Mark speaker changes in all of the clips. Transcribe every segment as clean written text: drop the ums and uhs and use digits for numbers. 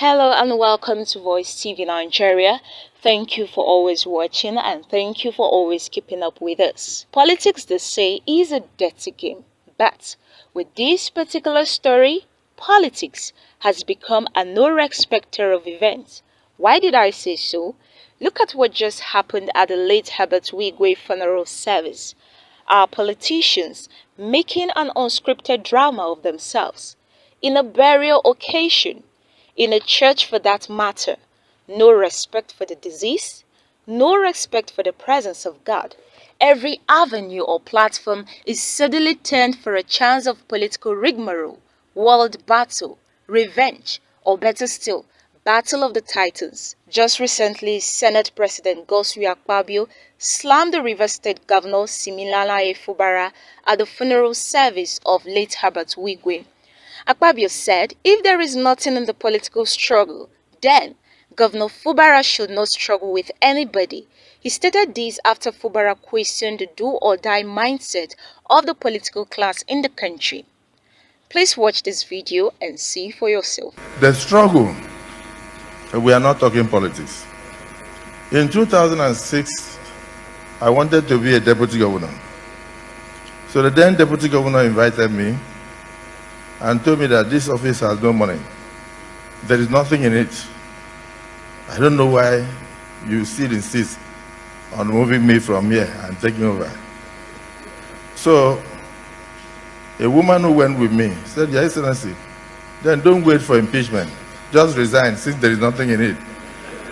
Speaker 1: Hello and welcome to Voicetv Nigeria. Thank you for always watching and thank you for always keeping up with us. Politics, they say, is a dirty game. But with this particular story, politics has become a no respecter of events. Why did I say so? Look at what just happened at the late Herbert Wike funeral service. Our politicians making an unscripted drama of themselves. In a burial occasion, in a church for that matter, no respect for the deceased, no respect for the presence of God. Every avenue or platform is suddenly turned for a chance of political rigmarole, world battle, revenge, or better still, Battle of the Titans. Just recently, Senate President Akpabio slammed the Rivers State Governor Similala Fubara at the funeral service of late Herbert Wike. Akpabio said if there is nothing in the political struggle, then Governor Fubara should not struggle with anybody. He stated this after Fubara questioned the do-or-die mindset of the political class in the country. Please watch this video and see for yourself.
Speaker 2: The struggle, we are not talking politics. In 2006, I wanted to be a deputy governor. So the then deputy governor invited me and told me that this office has no money. There is nothing in it. I don't know why you still insist on moving me from here and taking over. So a woman who went with me said, Your Excellency, then don't wait for impeachment. Just resign since there is nothing in it.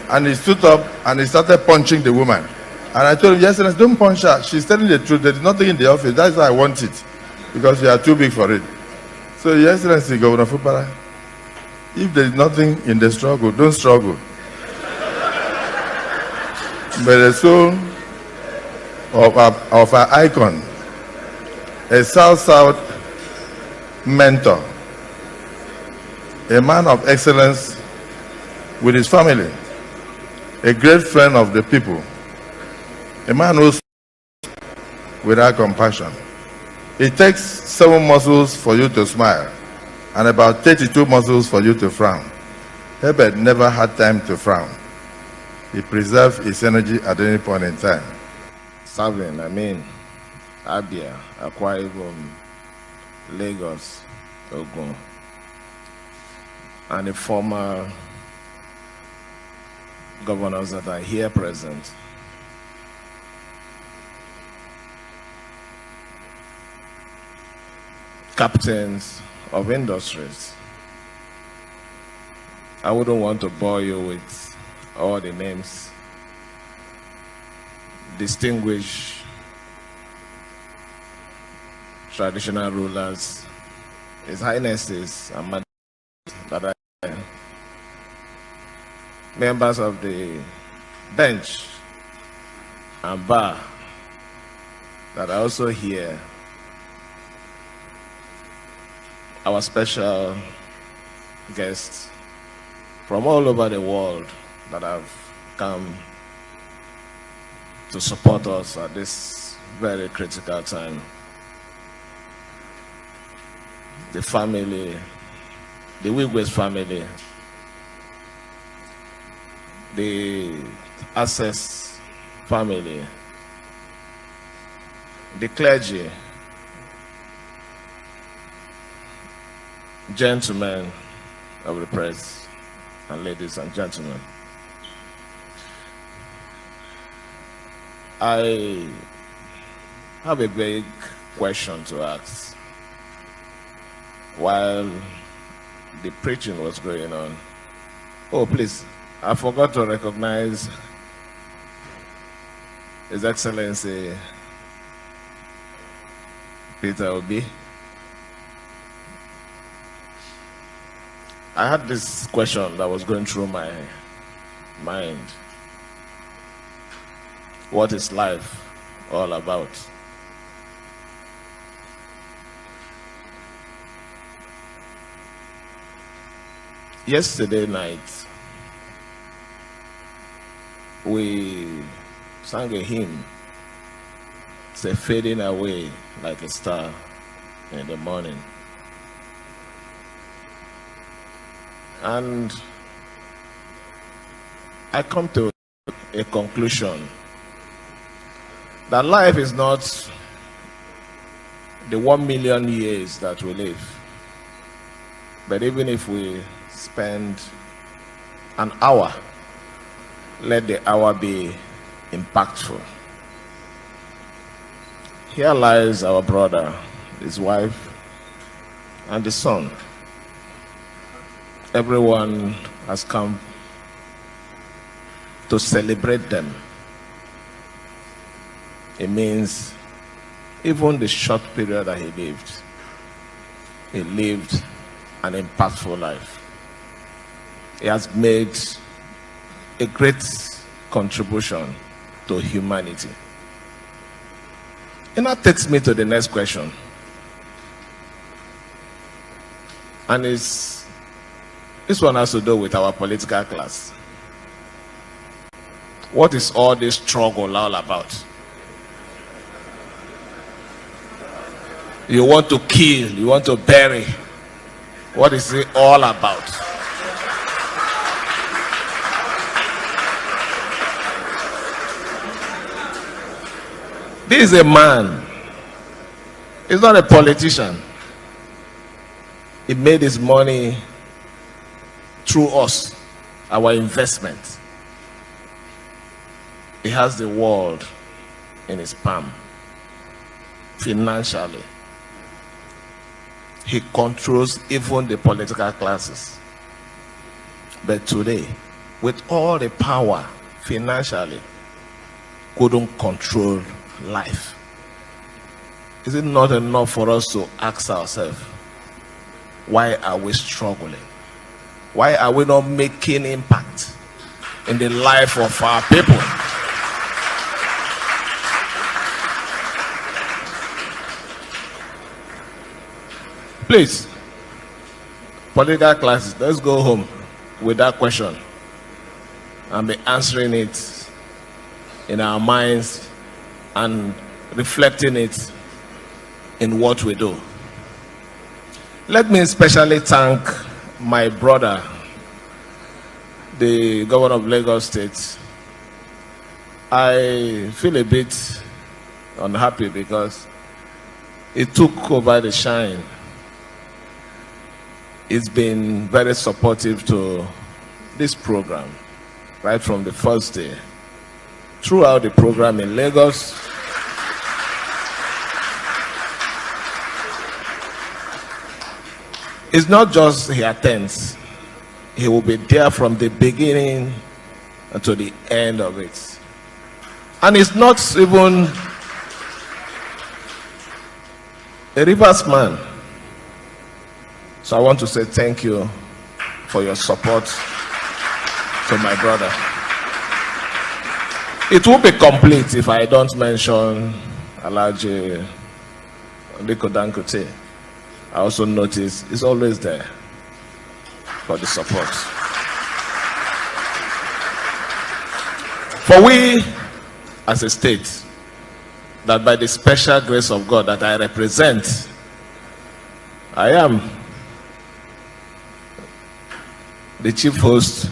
Speaker 2: And he stood up and he started punching the woman. And I told him, Your Excellency, don't punch her. She's telling the truth. There is nothing in the office. That's why I want it. Because you are too big for it. So, Your Excellency, Governor Fubara, if there is nothing in the struggle, don't struggle. But the soul of our icon, a South-South mentor, a man of excellence with his family, a great friend of the people, a man who's without compassion. It takes 7 muscles for you to smile and about 32 muscles for you to frown. Herbert never had time to frown. He preserved his energy at any point in time.
Speaker 3: Serving, Abia, Akwa Ibom, Lagos, Ogun, and the former governors that are here present. Captains of industries. I wouldn't want to bore you with all the names. Distinguished traditional rulers, His Highnesses, and that are members of the bench and bar that are also here. Our special guests from all over the world that have come to support us at this very critical time. The family, the Wigwe's family, the Access family, the clergy, gentlemen of the press, and ladies and gentlemen. I have a big question to ask. While the preaching was going on, oh please, I forgot to recognize His Excellency Peter Obi. I had this question that was going through my mind. What is life all about? Yesterday night, we sang a hymn, say fading away like a star in the morning. And I come to a conclusion that life is not the 1 million years that we live, but even if we spend an hour, let the hour be impactful. Here lies our brother, his wife, and the son. Everyone has come to celebrate them. It means even the short period that he lived an impactful life. He has made a great contribution to humanity. And that takes me to the next question. And this one has to do with our political class. What is all this struggle all about? You want to kill, you want to bury. What is it all about? This is a man. He's not a politician. He made his money through us, our investment. He has the world in his palm, financially. He controls even the political classes. But today, with all the power financially, couldn't control life. Is it not enough for us to ask ourselves, why are we struggling? Why are we not making impact in the life of our people? Please, political classes, let's go home with that question and be answering it in our minds and reflecting it in what we do. Let me especially thank my brother, the governor of Lagos State. I feel a bit unhappy because he took over the shine. He's been very supportive to this program right from the first day. Throughout the program in Lagos, it's not just he attends, he will be there from the beginning to the end of it. And it's not even a reverse man. So I want to say thank you for your support to my brother. It will be complete if I don't mention Alhaji Aliko Dangote. I also notice he's always there for the support. For we as a state, that by the special grace of God that I represent, I am the chief host.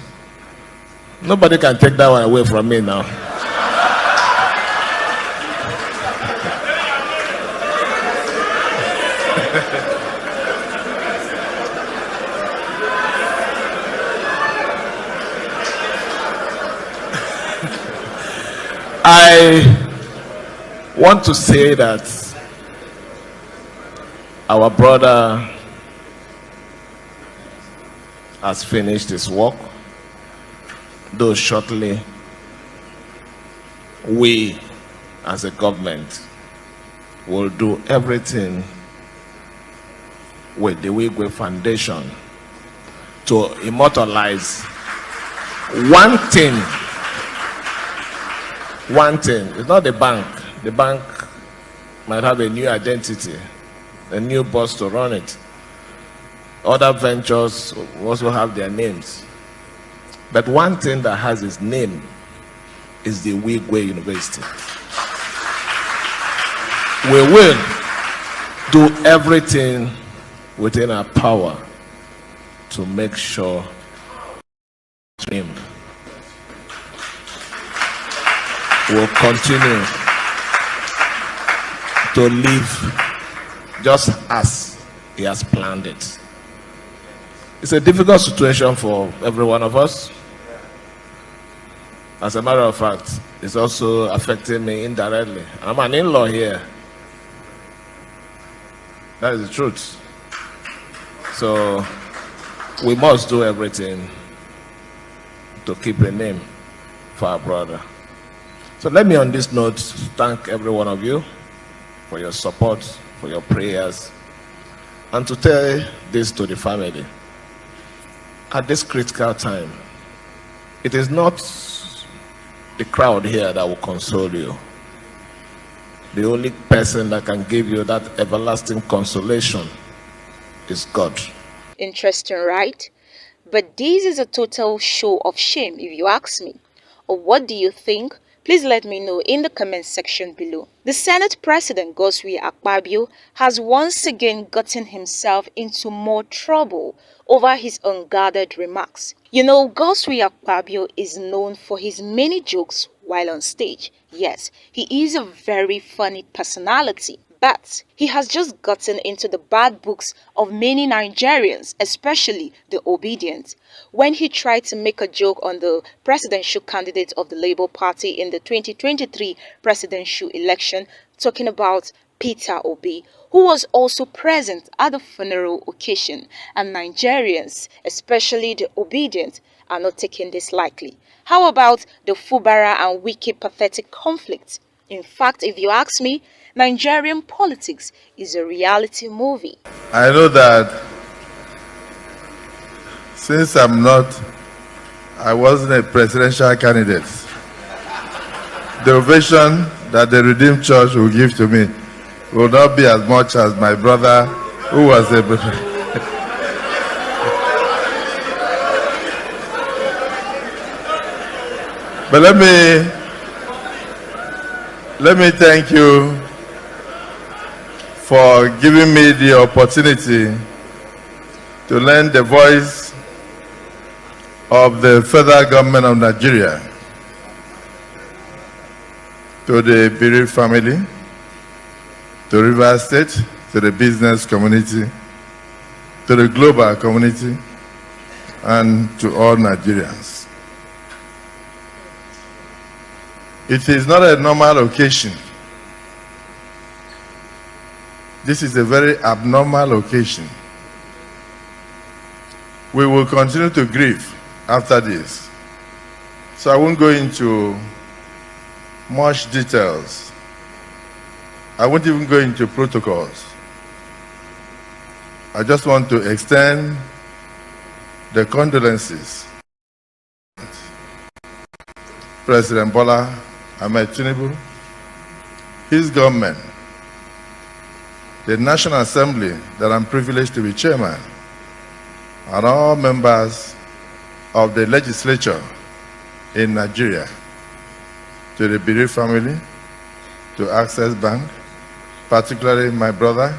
Speaker 3: Nobody can take that one away from me now. I want to say that our brother has finished his work, though shortly we as a government will do everything with the Wike Foundation to immortalize one thing. It's not the bank. The bank might have a new identity, a new boss to run it. Other ventures also have their names. But one thing that has its name is the Wike University. We will do everything within our power to make sure dream will continue to live just as he has planned it. It's a difficult situation for every one of us. As a matter of fact, it's also affecting me indirectly. I'm an in-law here. That is the truth. So we must do everything to keep a name for our brother. So let me on this note thank every one of you for your support, for your prayers, and to tell this to the family. At this critical time, it is not the crowd here that will console you. The only person that can give you that everlasting consolation is God.
Speaker 1: Interesting, right? But this is a total show of shame, if you ask me. Or what do you think? Please let me know in the comment section below. The Senate President Godswill Akpabio has once again gotten himself into more trouble over his unguarded remarks. You know, Godswill Akpabio is known for his many jokes while on stage. Yes, he is a very funny personality. But he has just gotten into the bad books of many Nigerians, especially the obedient, when he tried to make a joke on the presidential candidate of the Labour Party in the 2023 presidential election, talking about Peter Obi, who was also present at the funeral occasion, and Nigerians, especially the obedient, are not taking this lightly. How about the Fubara and Wike pathetic conflict? In fact, if you ask me, Nigerian politics is a reality movie.
Speaker 2: I know that since I wasn't a presidential candidate, the ovation that the Redeemed Church will give to me will not be as much as my brother who was a But let me thank you for giving me the opportunity to lend the voice of the federal government of Nigeria to the bereaved family, to Rivers State, to the business community, to the global community, and to all Nigerians. It is not a normal occasion. This is a very abnormal occasion. We will continue to grieve after this. So I won't go into much details. I won't even go into protocols. I just want to extend the condolences. President Bola Ahmed Tinubu, his government, the National Assembly that I'm privileged to be chairman, and all members of the legislature in Nigeria, to the bereaved family, to Access Bank, particularly my brother,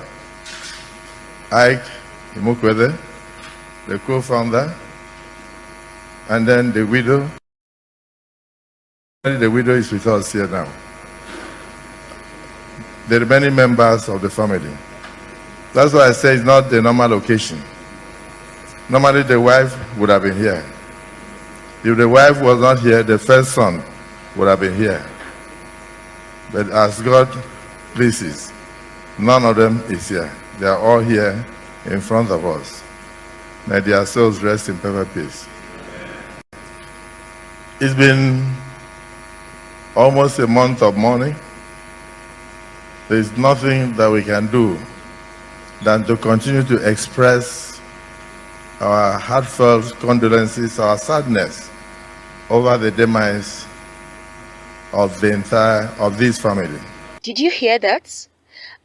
Speaker 2: Ike Imukwede, the co-founder, and then the widow. The widow is with us here now. The remaining members of the family. That's why I say it's not the normal occasion. Normally the wife would have been here. If the wife was not here, the first son would have been here. But as God pleases, none of them is here. They are all here in front of us. May their souls rest in perfect peace. It's been almost a month of mourning. There is nothing that we can do than to continue to express our heartfelt condolences, our sadness over the demise of this family.
Speaker 1: Did you hear that?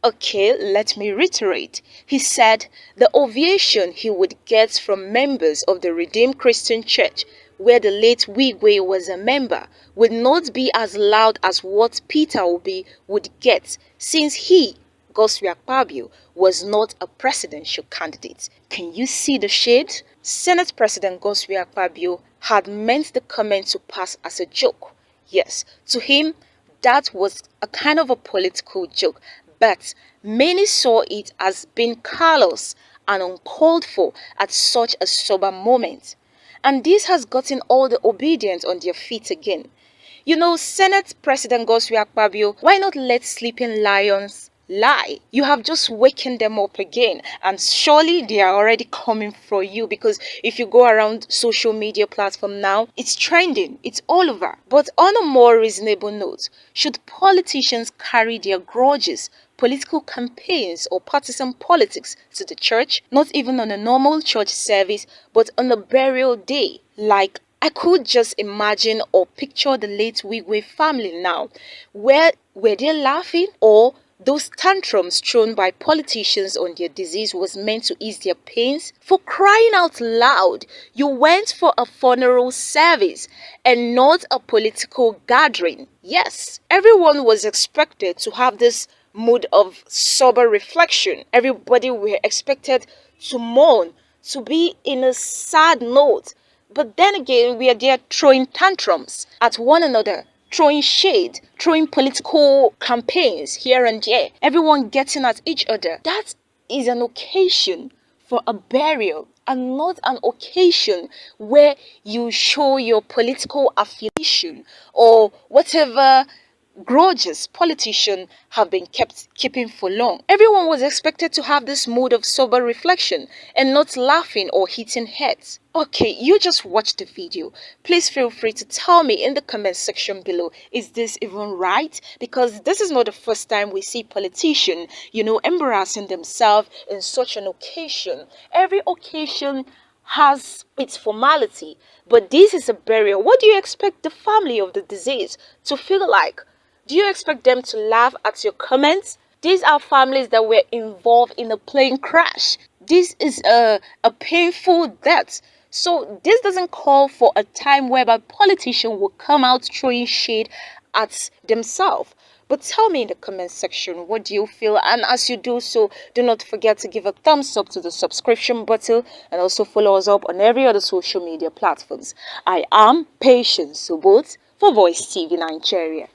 Speaker 1: Okay, let me reiterate. He said the ovation he would get from members of the Redeemed Christian Church, where the late Wike was a member, would not be as loud as what Peter Obi would get, since he, Godswill Akpabio, was not a presidential candidate. Can you see the shade? Senate President Godswill Akpabio had meant the comment to pass as a joke. Yes, to him, that was a kind of a political joke, but many saw it as being callous and uncalled for at such a sober moment. And this has gotten all the obedient on their feet again. You know, Senate President Akpabio, why not let sleeping lions lie? You have just wakened them up again, and surely they are already coming for you, because if you go around social media platform now, it's trending, it's all over. But on a more reasonable note, should politicians carry their grudges, political campaigns or partisan politics to the church, not even on a normal church service, but on a burial day? Like, I could just imagine or picture the late Wike family now. Were they laughing, or those tantrums thrown by politicians on their disease was meant to ease their pains? For crying out loud, you went for a funeral service and not a political gathering. Yes, everyone was expected to have this mood of sober reflection. Everybody were expected to mourn, to be in a sad note. But then again, we are there throwing tantrums at one another, throwing shade, throwing political campaigns here and there, everyone getting at each other. That is an occasion for a burial, and not an occasion where you show your political affiliation or whatever grudges politicians have been keeping for long. Everyone was expected to have this mood of sober reflection and not laughing or hitting heads. Okay, you just watched the video. Please feel free to tell me in the comment section below, is this even right? Because this is not the first time we see politicians, embarrassing themselves in such an occasion. Every occasion has its formality, but this is a burial. What do you expect the family of the deceased to feel like? Do you expect them to laugh at your comments? These are families that were involved in a plane crash. This is a painful death. So this doesn't call for a time whereby politicians will come out throwing shade at themselves. But tell me in the comment section, what do you feel? And as you do so, do not forget to give a thumbs up to the subscription button and also follow us up on every other social media platforms. I am Patience Subot for Voicetv Nigeria.